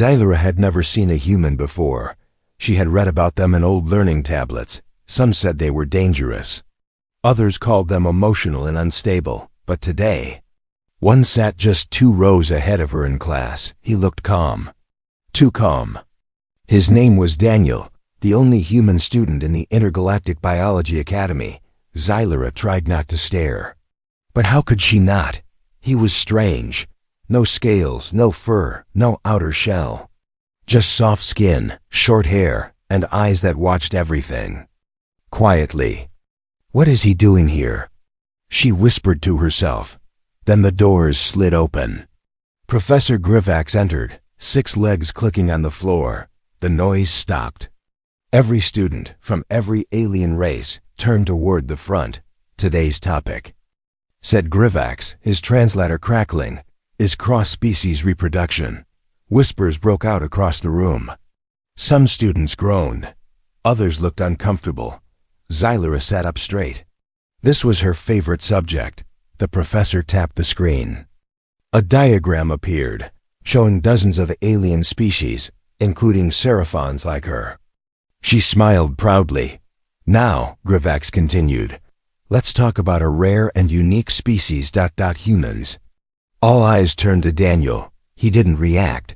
Xylera had never seen a human before. She had read about them in old learning tablets. Some said they were dangerous. Others called them emotional and unstable. But today, one sat just 2 rows ahead of her in class. He looked calm. Too calm. His name was Daniel, the only human student in the Intergalactic Biology Academy. Xylera tried not to stare. But how could she not? He was strange. No scales, no fur, no outer shell. Just soft skin, short hair, and eyes that watched everything. Quietly. What is he doing here? She whispered to herself. Then the doors slid open. Professor Grivax entered, 6 legs clicking on the floor. The noise stopped. Every student, from every alien race, turned toward the front. Today's topic, said Grivax, his translator crackling, is cross-species reproduction. Whispers broke out across the room. Some students groaned. Others looked uncomfortable. Xylera sat up straight. This was her favorite subject. The professor tapped the screen. A diagram appeared, showing dozens of alien species, including seraphons like her. She smiled proudly. Now, Grivax continued, let's talk about a rare and unique species. Humans. All eyes turned to Daniel. He didn't react.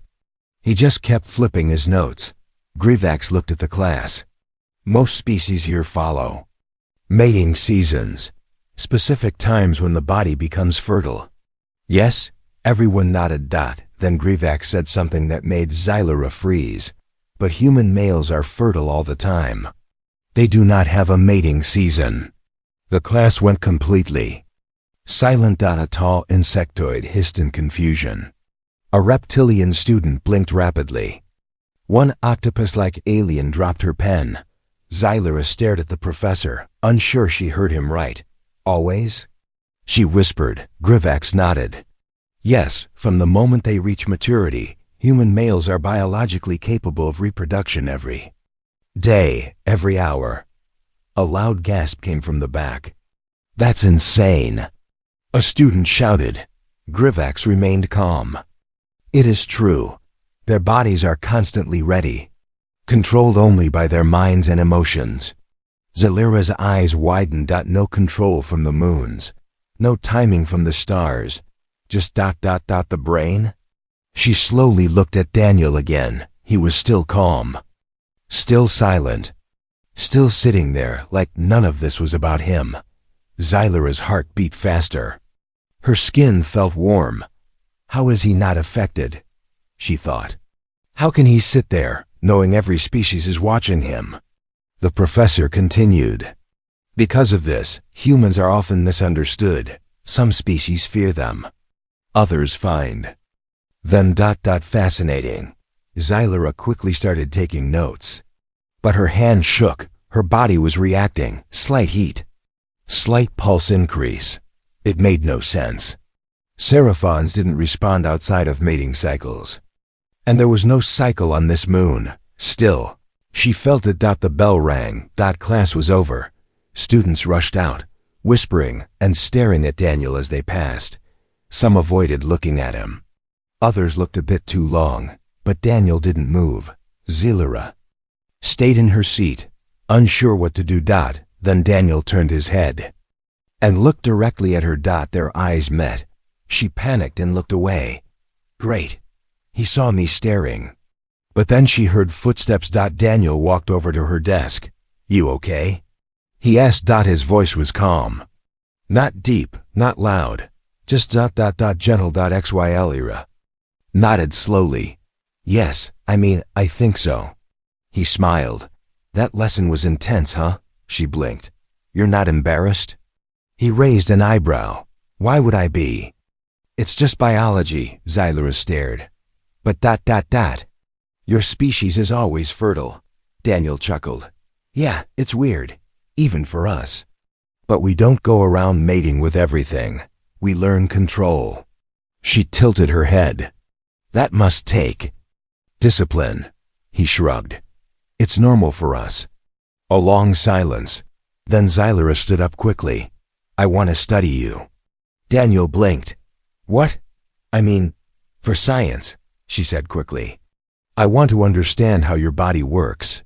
He just kept flipping his notes. Grivax looked at the class. Most species here follow mating seasons, specific times when the body becomes fertile. Yes, everyone nodded. Then Grivax said something that made Xylera freeze. But human males are fertile all the time. They do not have a mating season. The class went completely silent. A tall insectoid hissed in confusion. A reptilian student blinked rapidly. One octopus-like alien dropped her pen. Xylera stared at the professor, unsure she heard him right. Always? She whispered. Grivax nodded. Yes, from the moment they reach maturity, human males are biologically capable of reproduction every day, every hour. A loud gasp came from the back. That's insane, a student shouted. Grivax remained calm. It is true. Their bodies are constantly ready, controlled only by their minds and emotions. Xylera's eyes widened. No control from the moons, no timing from the stars, just ... the brain? She slowly looked at Daniel again. He was still calm, still silent, still sitting there like none of this was about him. Xylera's heart beat faster. Her skin felt warm. How is he not affected? She thought. How can he sit there, knowing every species is watching him? The professor continued. Because of this, humans are often misunderstood. Some species fear them. Others find them ... fascinating. Xylera quickly started taking notes. But her hand shook. Her body was reacting. Slight heat. Slight pulse increase. It made no sense. Seraphons didn't respond outside of mating cycles. And there was no cycle on this moon. Still, she felt it. The bell rang. Class was over. Students rushed out, whispering and staring at Daniel as they passed. Some avoided looking at him. Others looked a bit too long, but Daniel didn't move. Xylera stayed in her seat, unsure what to do. Then Daniel turned his head and looked directly at her. Their eyes met. She panicked and looked away. Great. He saw me staring. But then she heard footsteps. Daniel walked over to her desk. You okay? He asked. His voice was calm. Not deep, not loud. Just ... gentle. Xylera nodded slowly. Yes, I think so. He smiled. That lesson was intense, huh? She blinked. You're not embarrassed? He raised an eyebrow. Why would I be? It's just biology, Xylera stared. But ... Your species is always fertile. Daniel chuckled. Yeah, it's weird, even for us. But we don't go around mating with everything. We learn control. She tilted her head. That must take discipline. He shrugged. It's normal for us. A long silence. Then Xylera stood up quickly. I want to study you. Daniel blinked. What? For science, she said quickly. I want to understand how your body works.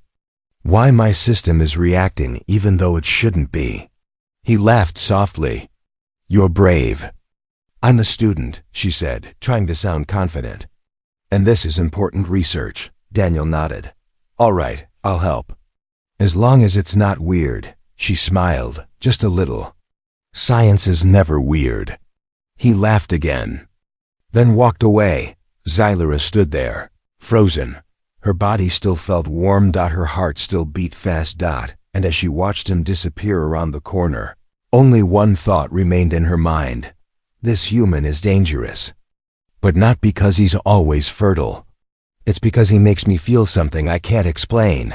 Why my system is reacting even though it shouldn't be." He laughed softly. "You're brave." "I'm a student," she said, trying to sound confident. "And this is important research." Daniel nodded. "All right, I'll help. As long as it's not weird." She smiled, just a little. "Science is never weird." He laughed again, then walked away. Xylera stood there, frozen. Her body still felt warm. Her heart still beat fast. And as she watched him disappear around the corner, only one thought remained in her mind. This human is dangerous. But not because he's always fertile. It's because he makes me feel something I can't explain.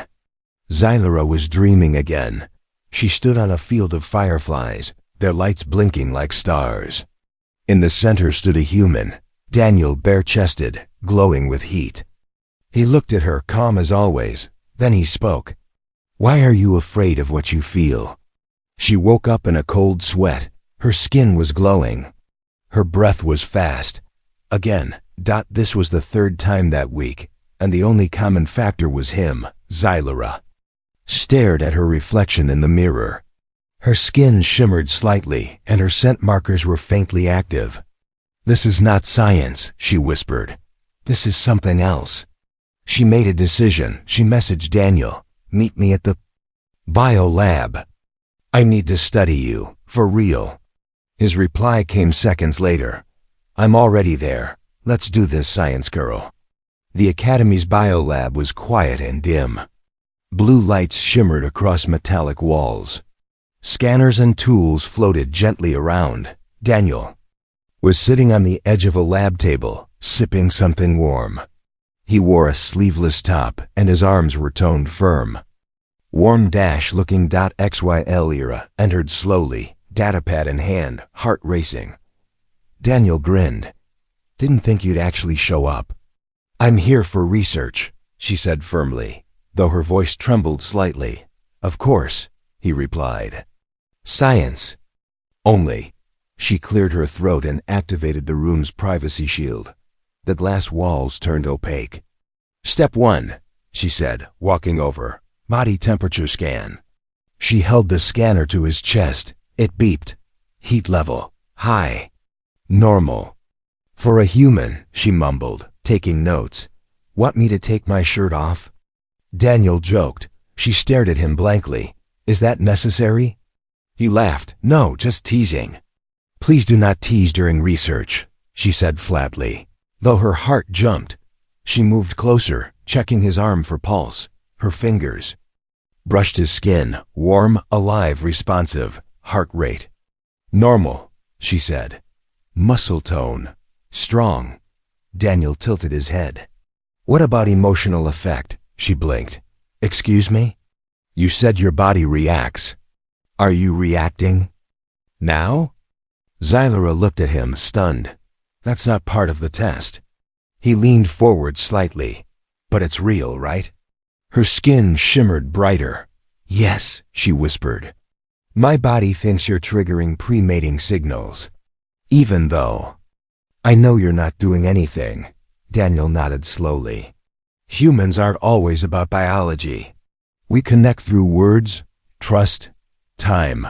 Xylera was dreaming again. She stood on a field of fireflies, their lights blinking like stars. In the center stood a human, Daniel, bare-chested, glowing with heat. He looked at her, calm as always. Then he spoke. "Why are you afraid of what you feel?" She woke up in a cold sweat. Her skin was glowing. Her breath was fast. Again. This was the third time that week, and the only common factor was him. Xylera stared at her reflection in the mirror. Her skin shimmered slightly, and her scent markers were faintly active. "This is not science," she whispered. "This is something else." She made a decision. She messaged Daniel, "Meet me at the bio lab. I need to study you, for real." His reply came seconds later. "I'm already there. Let's do this, science girl." The Academy's biolab was quiet and dim. Blue lights shimmered across metallic walls. Scanners and tools floated gently around. Daniel was sitting on the edge of a lab table, sipping something warm. He wore a sleeveless top, and his arms were toned firm. Warm-looking. Xylera entered slowly, datapad in hand, heart racing. Daniel grinned. "Didn't think you'd actually show up." "I'm here for research," she said firmly, though her voice trembled slightly. "Of course," he replied. "Science. Only." She cleared her throat and activated the room's privacy shield. The glass walls turned opaque. "Step 1, she said, walking over. "Body temperature scan." She held the scanner to his chest. It beeped. "Heat level. High. Normal." "For a human," she mumbled, taking notes. "Want me to take my shirt off?" Daniel joked. She stared at him blankly. "Is that necessary?" He laughed. "No, just teasing." "Please do not tease during research," she said flatly. Though her heart jumped, she moved closer, checking his arm for pulse. Her fingers brushed his skin, warm, alive, responsive, heart rate. "Normal," she said. "Muscle tone. Strong." Daniel tilted his head. "What about emotional effect?" She blinked. "Excuse me?" "You said your body reacts. Are you reacting now?" Xylera looked at him, stunned. "That's not part of the test." He leaned forward slightly. "But it's real, right?" Her skin shimmered brighter. "Yes," she whispered. "My body thinks you're triggering pre-mating signals. Even though I know you're not doing anything." Daniel nodded slowly. "Humans aren't always about biology. We connect through words, trust, time.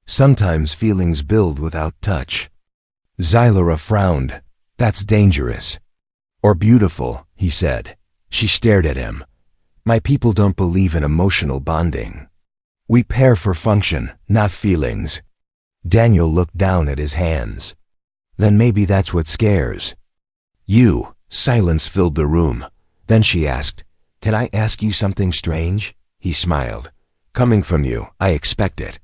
Sometimes feelings build without touch." Xylera frowned. "That's dangerous." "Or beautiful," he said. She stared at him. "My people don't believe in emotional bonding. We pair for function, not feelings." Daniel looked down at his hands. "Then maybe that's what scares you." Silence filled the room. Then she asked, "Can I ask you something strange?" He smiled. "Coming from you, I expect it.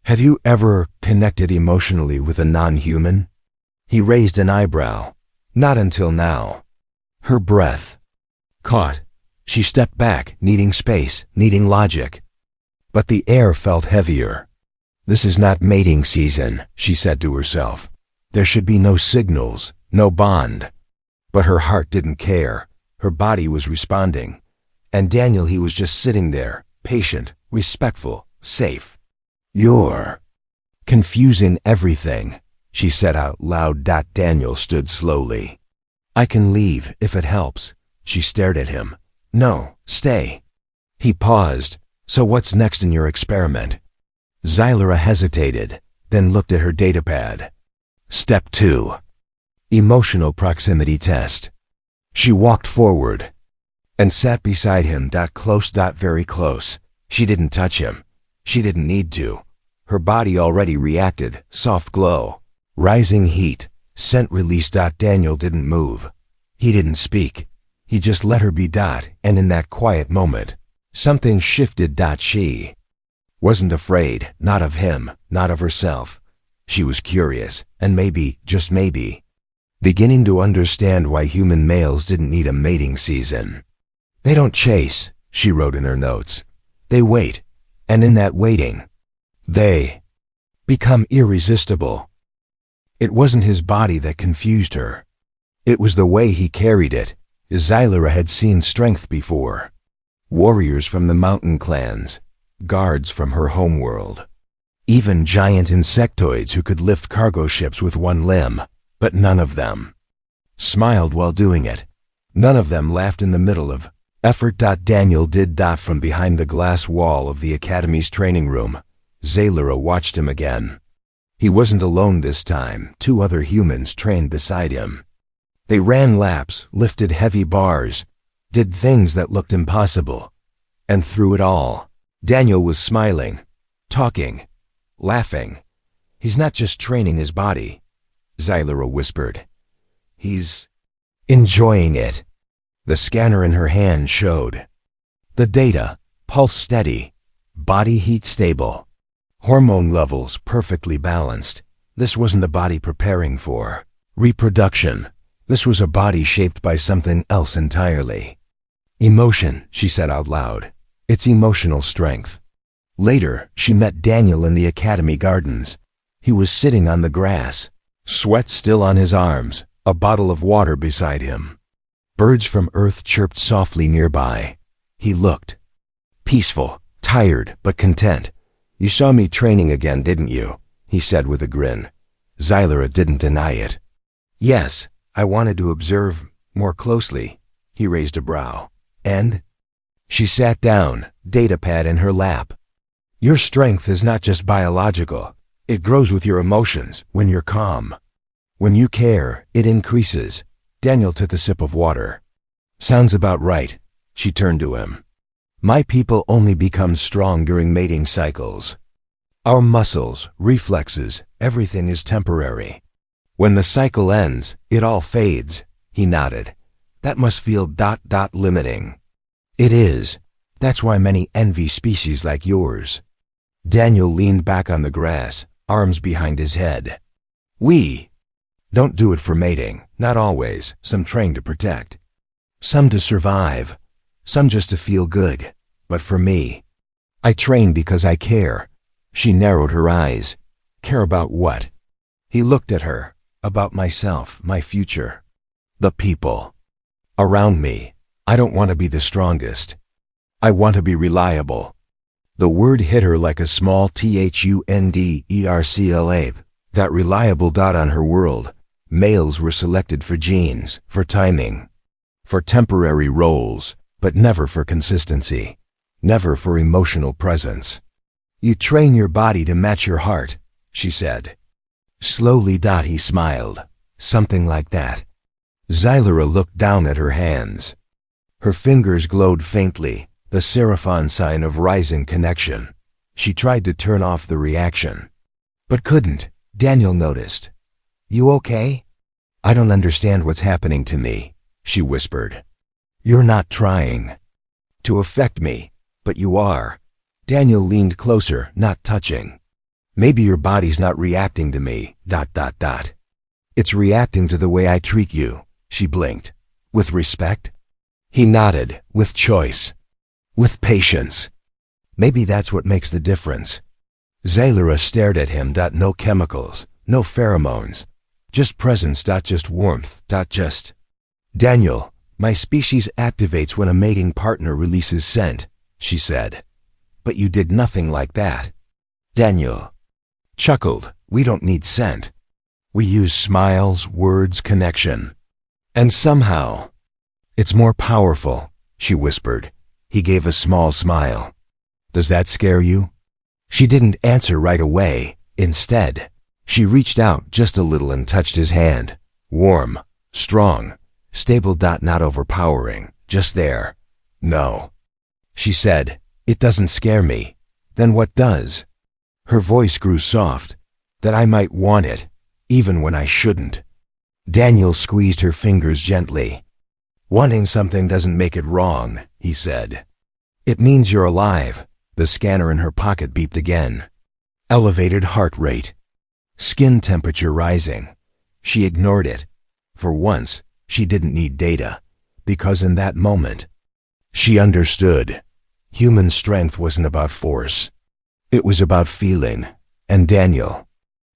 Have you ever connected emotionally with a non-human?" He raised an eyebrow. "Not until now." Her breath caught. She stepped back, needing space, needing logic. But the air felt heavier. "This is not mating season," she said to herself. "There should be no signals, no bond." But her heart didn't care. Her body was responding. And Daniel, he was just sitting there, patient, respectful, safe. "You're confusing everything," she said out loud. Daniel stood slowly. "I can leave if it helps." She stared at him. No, stay. He paused. So what's next in your experiment? Xylera hesitated, then looked at her datapad. Step 2. Emotional proximity test. She walked forward and sat beside him. Close. Very close. She didn't touch him. She didn't need to. Her body already reacted. Soft glow. Rising heat. Scent release. Daniel didn't move. He didn't speak. He just let her be. And in that quiet moment, something shifted. She wasn't afraid, not of him, not of herself. She was curious, and maybe, just maybe, beginning to understand why human males didn't need a mating season. They don't chase, she wrote in her notes. They wait, and in that waiting, they become irresistible. It wasn't his body that confused her. It was the way he carried it. Xylera had seen strength before. Warriors from the mountain clans, guards from her homeworld, even giant insectoids who could lift cargo ships with one limb, but none of them smiled while doing it. None of them laughed in the middle of effort. Daniel did. From behind the glass wall of the Academy's training room, Xylera watched him again. He wasn't alone this time. 2 other humans trained beside him. They ran laps, lifted heavy bars, did things that looked impossible. And through it all, Daniel was smiling, talking, laughing. He's not just training his body, Xylera whispered. He's enjoying it. The scanner in her hand showed the data: pulse steady, body heat stable, hormone levels perfectly balanced. This wasn't a body preparing for reproduction. This was a body shaped by something else entirely. Emotion, she said out loud. It's emotional strength. Later, she met Daniel in the Academy gardens. He was sitting on the grass, sweat still on his arms, a bottle of water beside him. Birds from Earth chirped softly nearby. He looked peaceful, tired, but content. You saw me training again, didn't you? He said with a grin. Xylera didn't deny it. Yes, I wanted to observe more closely. He raised a brow. And? She sat down, datapad in her lap. Your strength is not just biological. It grows with your emotions, when you're calm. When you care, it increases. Daniel took a sip of water. Sounds about right. She turned to him. My people only become strong during mating cycles. Our muscles, reflexes, everything is temporary. When the cycle ends, it all fades. He nodded. That must feel limiting. It is. That's why many envy species like yours. Daniel leaned back on the grass, arms behind his head. We don't do it for mating, not always. Some train to protect. Some to survive. Some just to feel good. But for me, I train because I care. She narrowed her eyes. Care about what? He looked at her. About myself, my future. The people around me. I don't want to be the strongest. I want to be reliable. The word hit her like a small THUNDERCLA. That reliable dot on her world. Males were selected for genes, for timing, for temporary roles, but never for consistency, never for emotional presence. You train your body to match your heart, she said. Slowly. He smiled. Something like that. Xylera looked down at her hands. Her fingers glowed faintly, the seraphon sign of rising connection. She tried to turn off the reaction, but couldn't. Daniel noticed. You okay? I don't understand what's happening to me, she whispered. You're not trying to affect me, but you are. Daniel leaned closer, not touching. Maybe your body's not reacting to me, ... It's reacting to the way I treat you, she blinked. With respect? He nodded, with choice. With patience. Maybe that's what makes the difference. Xylera stared at him. No chemicals, no pheromones. Just presence. Just warmth. Just. Daniel, my species activates when a mating partner releases scent, she said. But you did nothing like that. Daniel chuckled. We don't need scent. We use smiles, words, connection. And somehow, It's more powerful, she whispered. He gave a small smile. Does that scare you? She didn't answer right away. Instead, she reached out just a little and touched his hand. Warm, strong, stable. Not overpowering, just there. No, she said, it doesn't scare me. Then what does? Her voice grew soft. That I might want it, even when I shouldn't. Daniel squeezed her fingers gently. Wanting something doesn't make it wrong, he said. It means you're alive. The scanner in her pocket beeped again. Elevated heart rate. Skin temperature rising. She ignored it. For once, she didn't need data, because in that moment, she understood. Human strength wasn't about force. It was about feeling, and Daniel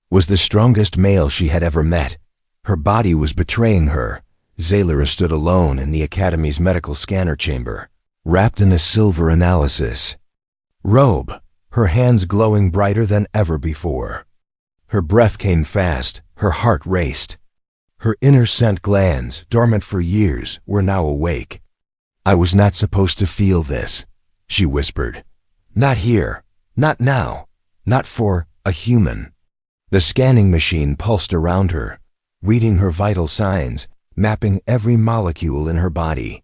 was the strongest male she had ever met. Her body was betraying her. Zaylera stood alone in the Academy's medical scanner chamber, wrapped in a silver analysis robe, her hands glowing brighter than ever before. Her breath came fast, her heart raced. Her inner scent glands, dormant for years, were now awake. I was not supposed to feel this, she whispered. Not here, not now, not for a human. The scanning machine pulsed around her, reading her vital signs, mapping every molecule in her body.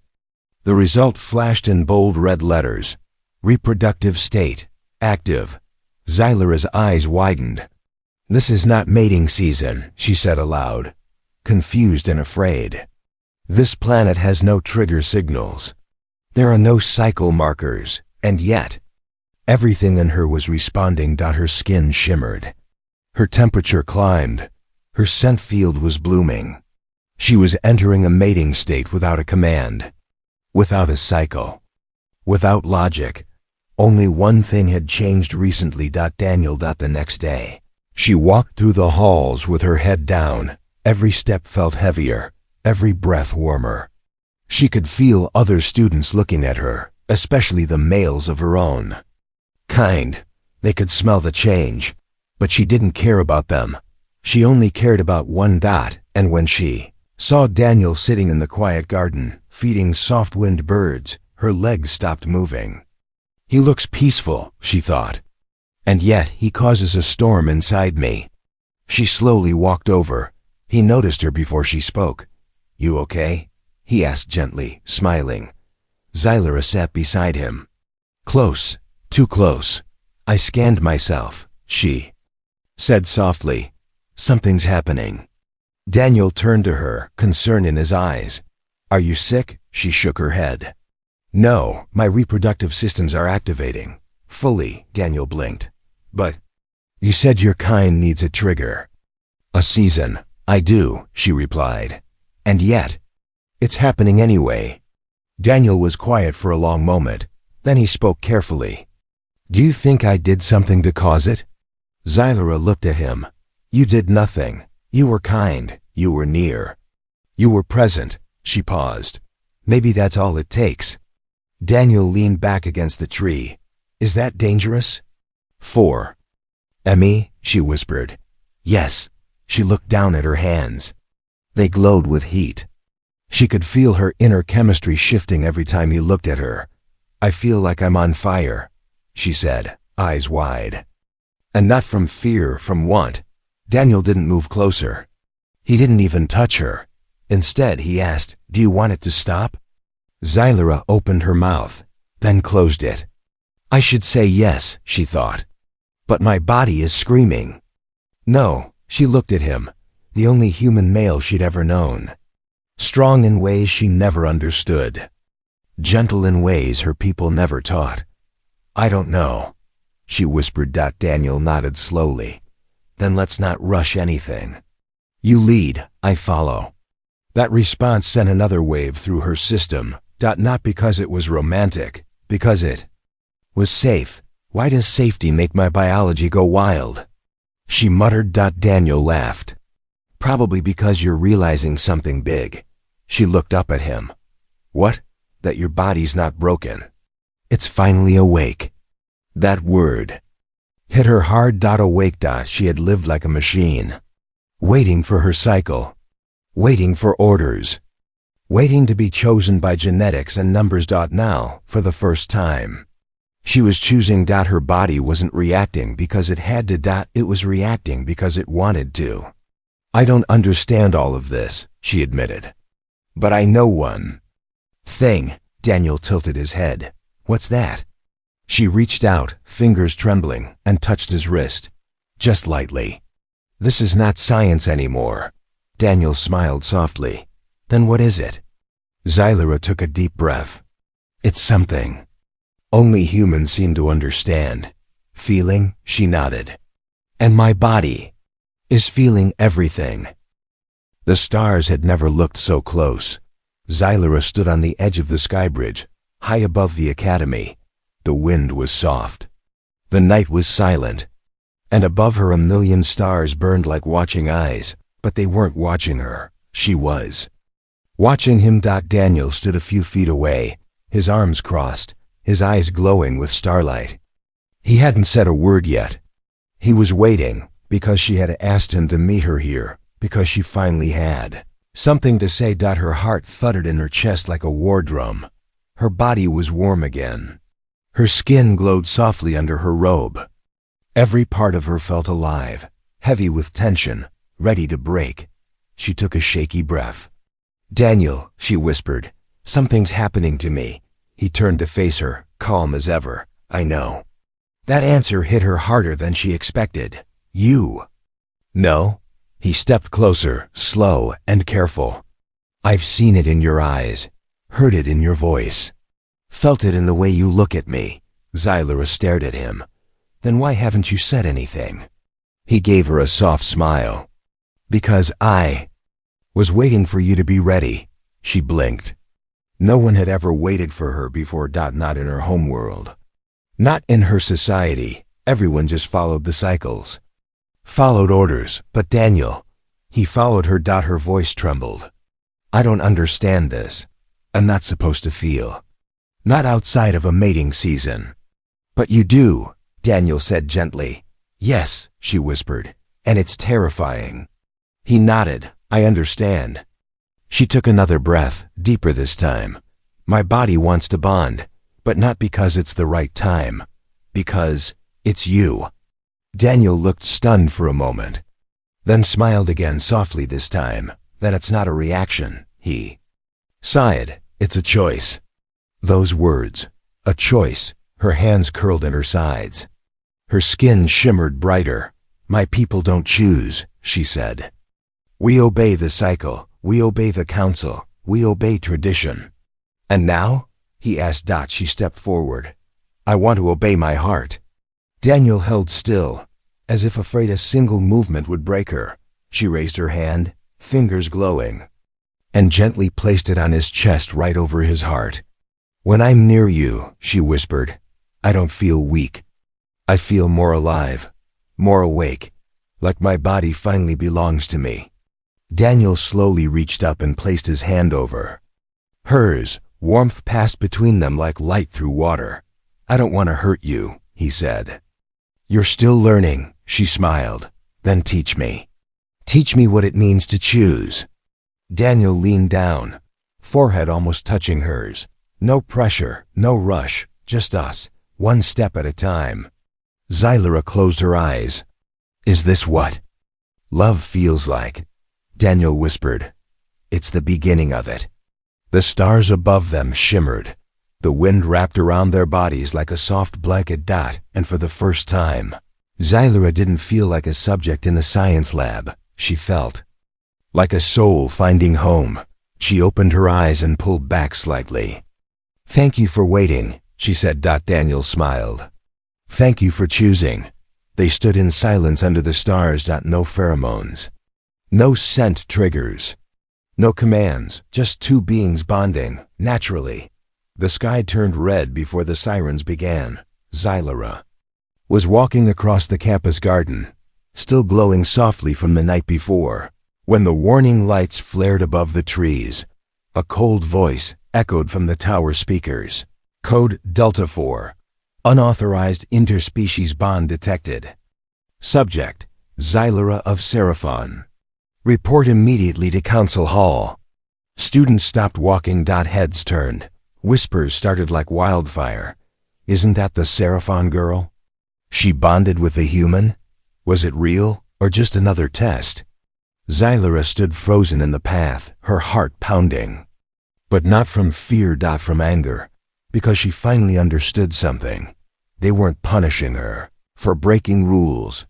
The result flashed in bold red letters. Reproductive state, active. Zaylera's eyes widened. This is not mating season, she said aloud, confused and afraid. This planet has no trigger signals. There are no cycle markers, and yet, everything in her was responding. Her skin shimmered. Her temperature climbed. Her scent field was blooming. She was entering a mating state without a command, without a cycle, without logic. Only one thing had changed recently. Daniel. The next day, she walked through the halls with her head down. Every step felt heavier, every breath warmer. She could feel other students looking at her, especially the males of her own kind. They could smell the change, but she didn't care about them. She only cared about one. And when she saw Daniel sitting in the quiet garden, feeding soft-winged birds, her legs stopped moving. He looks peaceful, she thought, and yet he causes a storm inside me. She slowly walked over. He noticed her before she spoke. You okay? He asked gently, smiling. Zaylera sat beside him. Close, too close. I scanned myself, she said softly. Something's happening. Daniel turned to her, concern in his eyes. Are you sick? She shook her head. No, my reproductive systems are activating. Fully, Daniel blinked. But you said your kind needs a trigger. A season. I do, she replied. And yet, it's happening anyway. Daniel was quiet for a long moment. Then he spoke carefully. Do you think I did something to cause it? Zaylera looked at him. You did nothing. You were kind. You were near. You were present. She paused. Maybe that's all it takes. Daniel leaned back against the tree. Is that dangerous? 4. Emmy, she whispered. Yes. She looked down at her hands. They glowed with heat. She could feel her inner chemistry shifting every time he looked at her. I feel like I'm on fire, she said, eyes wide. And not from fear, from want. Daniel didn't move closer. He didn't even touch her. Instead, he asked, do you want it to stop? Zaylera opened her mouth, then closed it. I should say yes, she thought. But my body is screaming. No, she looked at him, the only human male she'd ever known. Strong in ways she never understood. Gentle in ways her people never taught. I don't know, she whispered. Daniel nodded slowly. Then let's not rush anything. You lead, I follow. That response sent another wave through her system. Not because it was romantic, because it was safe. Why does safety make my biology go wild? She muttered. Daniel laughed. Probably because you're realizing something big. She looked up at him. What? That your body's not broken. It's finally awake. That word hit her hard. Awake. She had lived like a machine, waiting for her cycle, waiting for orders. waiting to be chosen by genetics and numbers. Now, for the first time, she was choosing. Her body wasn't reacting because it had to. It was reacting because it wanted to. I don't understand all of this, she admitted. But I know one thing. Daniel tilted his head. What's that? She reached out, fingers trembling, and touched his wrist. Just lightly. This is not science anymore. Daniel smiled softly. Then what is it? Xylera took a deep breath. It's something only humans seem to understand. Feeling? She nodded. And my body is feeling everything. The stars had never looked so close. Xylera stood on the edge of the sky bridge, high above the academy. The wind was soft. The night was silent. And above her 1,000,000 stars burned like watching eyes, but they weren't watching her. She was watching him. Daniel stood a few feet away, his arms crossed, his eyes glowing with starlight. He hadn't said a word yet. He was waiting, because she had asked him to meet her here, because she finally had something to say. Her heart thudded in her chest like a war drum. Her body was warm again. Her skin glowed softly under her robe. Every part of her felt alive, heavy with tension, ready to break. She took a shaky breath. Daniel, she whispered, something's happening to me. He turned to face her, calm as ever. I know. That answer hit her harder than she expected. You. No. He stepped closer, slow and careful. I've seen it in your eyes, heard it in your voice, felt it in the way you look at me. Xylera stared at him. Then why haven't you said anything? He gave her a soft smile. Because I was waiting for you to be ready. She blinked. No one had ever waited for her before. Not in her homeworld. Not in her society. Everyone just followed the cycles. Followed orders. But Daniel, he followed her. Her voice trembled. I don't understand this. I'm not supposed to feel. Not outside of a mating season. But you do, Daniel said gently. Yes, she whispered, and it's terrifying. He nodded. I understand. She took another breath, deeper this time. My body wants to bond, but not because it's the right time. Because it's you. Daniel looked stunned for a moment, then smiled again softly this time. Then it's not a reaction, he sighed. It's a choice. Those words, a choice. Her hands curled at her sides. Her skin shimmered brighter. My people don't choose, she said. We obey the cycle. We obey the council. We obey tradition. And now? He asked. She stepped forward. I want to obey my heart. Daniel held still, as if afraid a single movement would break her. She raised her hand, fingers glowing, and gently placed it on his chest right over his heart. When I'm near you, she whispered, I don't feel weak. I feel more alive, more awake, like my body finally belongs to me. Daniel slowly reached up and placed his hand over hers. Warmth passed between them like light through water. I don't want to hurt you, he said. You're still learning, she smiled. Then teach me. Teach me what it means to choose. Daniel leaned down, forehead almost touching hers. No pressure, no rush, just us, one step at a time. Xylera closed her eyes. Is this what love feels like? Daniel whispered. It's the beginning of it. The stars above them shimmered. The wind wrapped around their bodies like a soft blanket. And for the first time, Xylera didn't feel like a subject in a science lab. She felt like a soul finding home. She opened her eyes and pulled back slightly. Thank you for waiting, she said. Daniel smiled. Thank you for choosing. They stood in silence under the stars. No pheromones. No scent triggers. No commands, just two beings bonding, naturally. The sky turned red before the sirens began. Xylera was walking across the campus garden, still glowing softly from the night before. When the warning lights flared above the trees, a cold voice echoed from the tower speakers. Code Delta 4. Unauthorized interspecies bond detected. Subject, Xylera of Seraphon. Report immediately to Council Hall. Students stopped walking. Heads turned. Whispers started like wildfire. Isn't that the Seraphon girl? She bonded with a human? Was it real, or just another test? Xylera stood frozen in the path, her heart pounding. But not from fear, from anger, because she finally understood something. They weren't punishing her for breaking rules.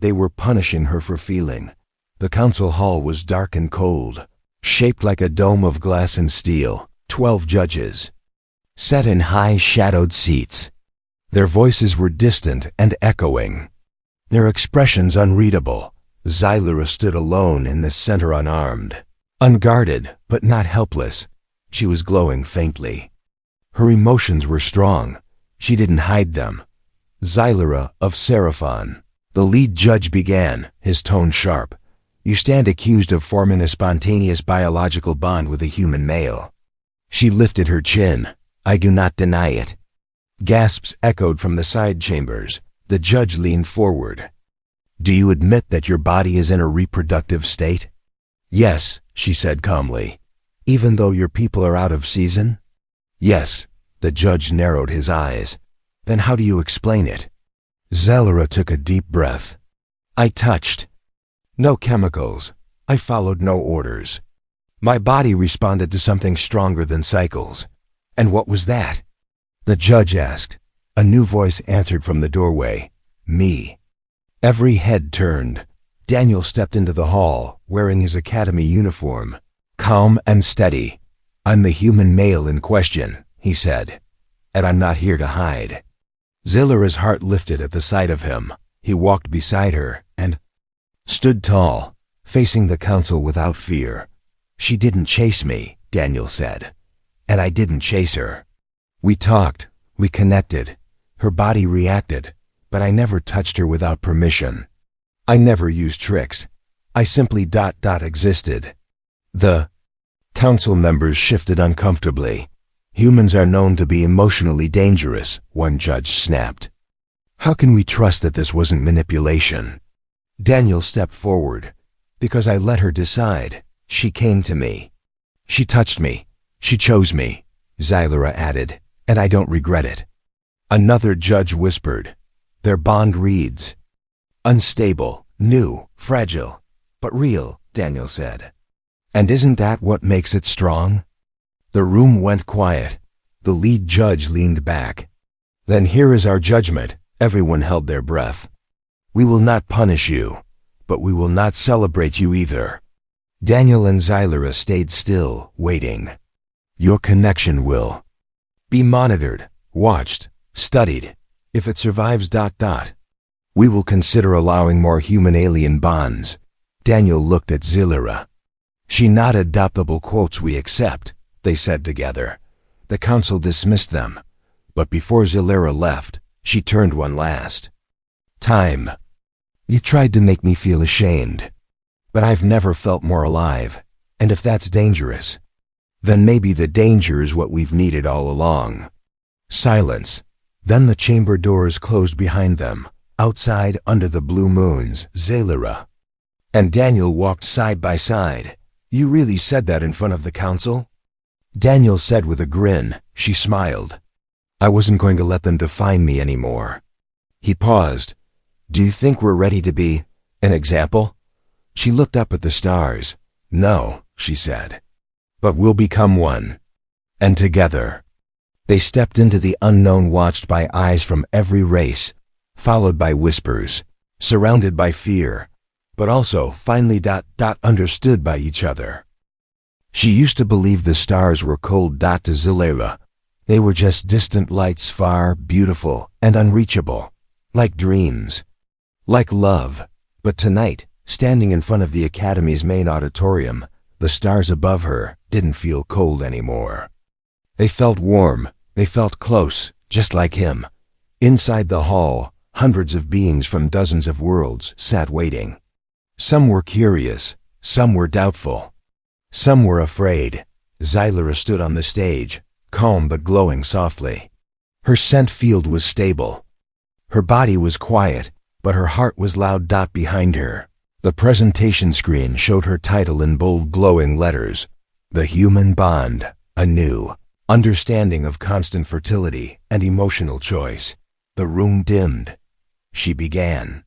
They were punishing her for feeling. The council hall was dark and cold, shaped like a dome of glass and steel. 12 judges sat in high shadowed seats. Their voices were distant and echoing, their expressions unreadable. Xylera stood alone in the center, unarmed, unguarded, but not helpless. She was glowing faintly. Her emotions were strong. She didn't hide them. Xylera of Seraphon. The lead judge began, his tone sharp. You stand accused of forming a spontaneous biological bond with a human male. She lifted her chin. I do not deny it. Gasps echoed from the side chambers. The judge leaned forward. Do you admit that your body is in a reproductive state? Yes, she said calmly. Even though your people are out of season? Yes. The judge narrowed his eyes. Then how do you explain it? Xylera took a deep breath. I touched. No chemicals. I followed no orders. My body responded to something stronger than cycles. And what was that? The judge asked. A new voice answered from the doorway. Me. Every head turned. Daniel stepped into the hall, wearing his academy uniform. Calm and steady. I'm the human male in question, he said. And I'm not here to hide. Xylera's heart lifted at the sight of him. He walked beside her and stood tall, facing the council without fear. She didn't chase me, Daniel said. And I didn't chase her. We talked. We connected. Her body reacted. But I never touched her without permission. I never used tricks. I simply existed. The council members shifted uncomfortably. Humans are known to be emotionally dangerous, one judge snapped. How can we trust that this wasn't manipulation? Daniel stepped forward. Because I let her decide. She came to me. She touched me. She chose me, Xylera added, and I don't regret it. Another judge whispered. Their bond reads. Unstable, new, fragile, but real, Daniel said. And isn't that what makes it strong? The room went quiet. The lead judge leaned back. Then here is our judgment. Everyone held their breath. We will not punish you, but we will not celebrate you either. Daniel and Xylera stayed still, waiting. Your connection will be monitored, watched, studied. If it survives, we will consider allowing more human-alien bonds. Daniel looked at Xylera. She nodded. Adoptable quotes we accept, they said together. The council dismissed them. But before Xylera left, she turned one last time. You tried to make me feel ashamed. But I've never felt more alive. And if that's dangerous, then maybe the danger is what we've needed all along. Silence. Then the chamber doors closed behind them. Outside, under the blue moons, Xylera and Daniel walked side by side. You really said that in front of the council? Daniel said with a grin. She smiled. I wasn't going to let them define me anymore. He paused. Do you think we're ready to be an example? She looked up at the stars. No, she said. But we'll become one. And together. They stepped into the unknown, watched by eyes from every race, followed by whispers, surrounded by fear, but also finally understood by each other. She used to believe the stars were cold. To Xylera, they were just distant lights, far, beautiful, and unreachable, like dreams, like love. But tonight, standing in front of the Academy's main auditorium, the stars above her didn't feel cold anymore. They felt warm. They felt close, just like him. Inside the hall, hundreds of beings from dozens of worlds sat waiting. Some were curious, some were doubtful, some were afraid. Xylera stood on the stage, calm but glowing softly. Her scent field was stable. Her body was quiet, but her heart was loud. Behind her, the presentation screen showed her title in bold glowing letters. The human bond, a new understanding of constant fertility and emotional choice. The room dimmed. She began.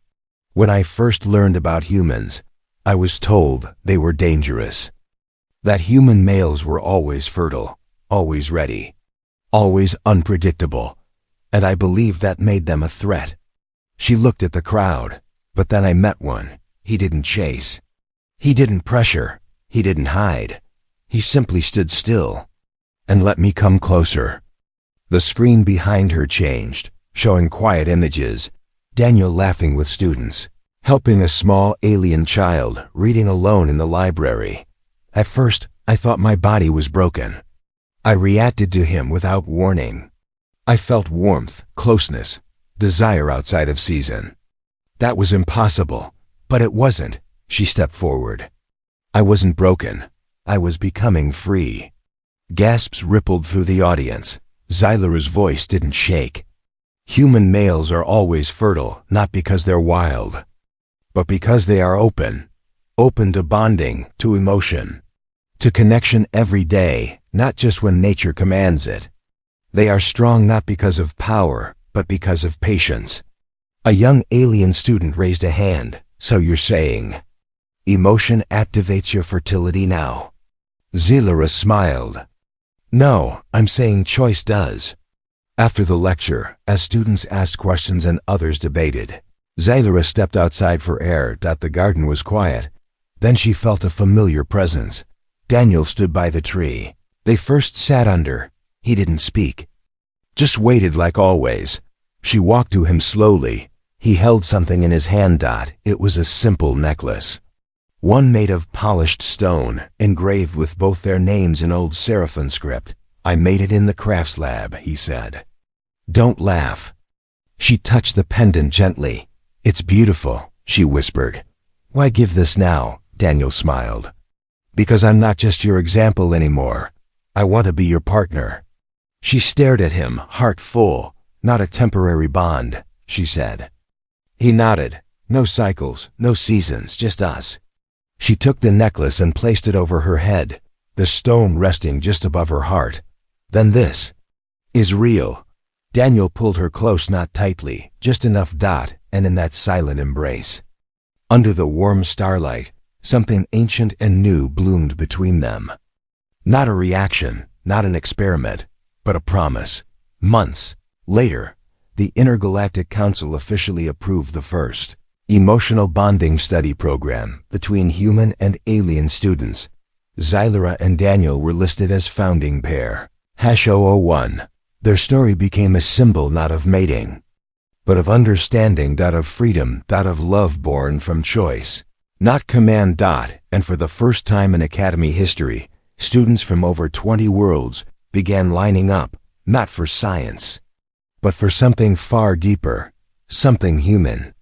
When I first learned about humans, I was told they were dangerous. That human males were always fertile, always ready, always unpredictable, and I believed that made them a threat. She looked at the crowd, but then I met one. He didn't chase. He didn't pressure. He didn't hide. He simply stood still and let me come closer. The screen behind her changed, showing quiet images, Daniel laughing with students, helping a small alien child reading alone in the library. At first, I thought my body was broken. I reacted to him without warning. I felt warmth, closeness, desire outside of season. That was impossible, but it wasn't. She stepped forward. I wasn't broken. I was becoming free. Gasps rippled through the audience. Xylara's voice didn't shake. Human males are always fertile, not because they're wild, but because they are open. Open to bonding, to emotion, to connection every day, not just when nature commands it. They are strong not because of power, but because of patience. A young alien student raised a hand. So you're saying, emotion activates your fertility now? Xylara smiled. No, I'm saying choice does. After the lecture, as students asked questions and others debated, Xylara stepped outside for air. The garden was quiet. Then she felt a familiar presence. Daniel stood by the tree. They first sat under. He didn't speak. Just waited like always. She walked to him slowly. He held something in his hand. It was a simple necklace. One made of polished stone, engraved with both their names in old Seraphim script. I made it in the crafts lab, he said. Don't laugh. She touched the pendant gently. It's beautiful, she whispered. Why give this now? Daniel smiled. Because I'm not just your example anymore. I want to be your partner. She stared at him, heart full. Not a temporary bond, she said. He nodded. No cycles, no seasons, just us. She took the necklace and placed it over her head, the stone resting just above her heart. Then this is real. Daniel pulled her close, not tightly, just enough. And in that silent embrace, under the warm starlight, something ancient and new bloomed between them. Not a reaction, not an experiment, but a promise. Months later, the Intergalactic Council officially approved the first emotional bonding study program between human and alien students. Xylara and Daniel were listed as founding pair. #001. Their story became a symbol not of mating, but of understanding, of freedom, of love born from choice, not command. And for the first time in Academy history, students from over 20 worlds began lining up, not for science, but for something far deeper, something human.